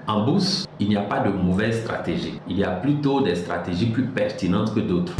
En bourse, il n'y a pas de mauvaise stratégie. Il y a plutôt des stratégies plus pertinentes que d'autres.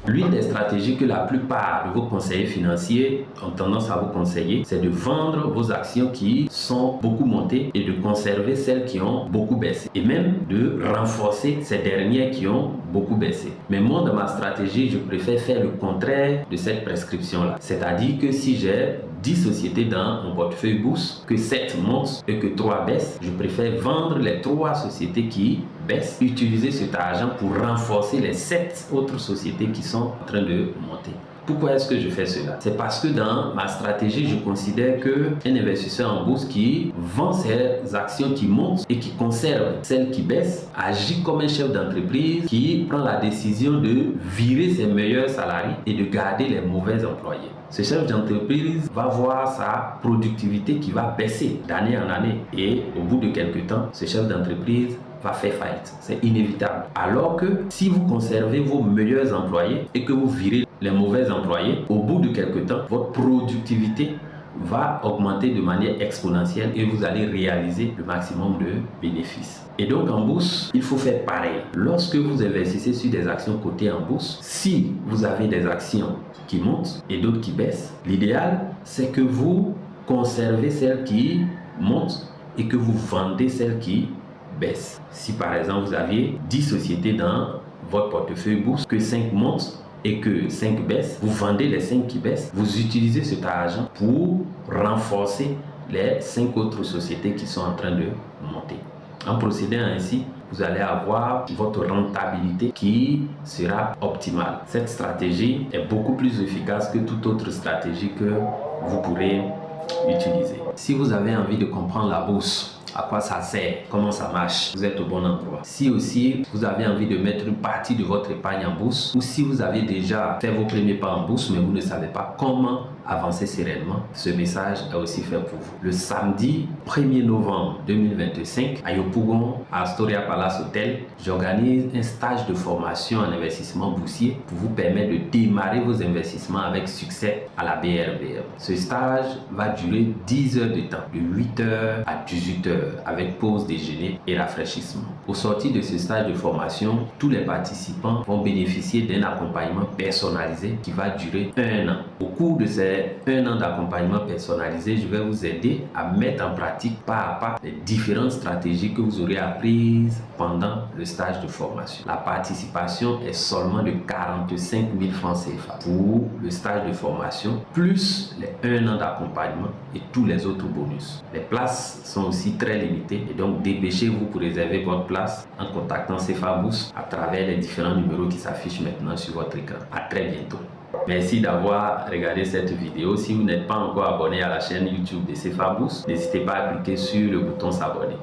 L'une des stratégies que la plupart de vos conseillers financiers ont tendance à vous conseiller, c'est de vendre vos actions qui sont beaucoup montées et de conserver celles qui ont beaucoup baissé. Et même de renforcer ces dernières qui ont beaucoup baissé. Mais moi, dans ma stratégie, je préfère faire le contraire de cette prescription-là. C'est-à-dire que si j'ai 10 sociétés dans mon portefeuille bourse, que 7 montent et que 3 baissent, je préfère vendre les 3 sociétés qui baissent, utiliser cet argent pour renforcer les 7 autres sociétés qui sont en train de monter. Pourquoi est-ce que je fais cela? C'est parce que dans ma stratégie, je considère qu'un investisseur en bourse qui vend ses actions qui montent et qui conserve celles qui baissent agit comme un chef d'entreprise qui prend la décision de virer ses meilleurs salariés et de garder les mauvais employés. Ce chef d'entreprise va voir sa productivité qui va baisser d'année en année et au bout de quelques temps, ce chef d'entreprise va faire faillite. C'est inévitable. Alors que si vous conservez vos meilleurs employés et que vous virez les mauvais employés, au bout de quelques temps, votre productivité va augmenter de manière exponentielle et vous allez réaliser le maximum de bénéfices. Et donc en bourse, il faut faire pareil. Lorsque vous investissez sur des actions cotées en bourse, si vous avez des actions qui montent et d'autres qui baissent, l'idéal c'est que vous conservez celles qui montent et que vous vendez celles qui baissent. Si par exemple vous aviez 10 sociétés dans votre portefeuille bourse, que 5 montent et que 5 baissent, vous vendez les 5 qui baissent, vous utilisez cet argent pour renforcer les 5 autres sociétés qui sont en train de monter. En procédant ainsi, vous allez avoir votre rentabilité qui sera optimale. Cette stratégie est beaucoup plus efficace que toute autre stratégie que vous pourrez utiliser. Si vous avez envie de comprendre la bourse, à quoi ça sert, comment ça marche, vous êtes au bon endroit. Si aussi vous avez envie de mettre une partie de votre épargne en bourse, ou si vous avez déjà fait vos premiers pas en bourse mais vous ne savez pas comment avancer sereinement, ce message est aussi fait pour vous. Le samedi 1er novembre 2025 à Yopougon, à Astoria Palace Hotel, j'organise un stage de formation en investissement boursier pour vous permettre de démarrer vos investissements avec succès à la BRBM. Ce stage va durer 10 heures de temps, de 8h à 18h, avec pause déjeuner et rafraîchissement. Au sortir de ce stage de formation, tous les participants vont bénéficier d'un accompagnement personnalisé qui va durer 1 an. Au cours de ces 1 an d'accompagnement personnalisé, je vais vous aider à mettre en pratique pas à pas les différentes stratégies que vous aurez apprises pendant le stage de formation. La participation est seulement de 45 000 francs CFA pour le stage de formation, plus les 1 an d'accompagnement et tous les autres bonus. Les places sont aussi très limitées et donc dépêchez-vous pour réserver votre place en contactant CFA Bourse à travers les différents numéros qui s'affichent maintenant sur votre écran. À très bientôt. Merci d'avoir regardé cette vidéo. Si vous n'êtes pas encore abonné à la chaîne YouTube de CFA Bourse, n'hésitez pas à cliquer sur le bouton s'abonner.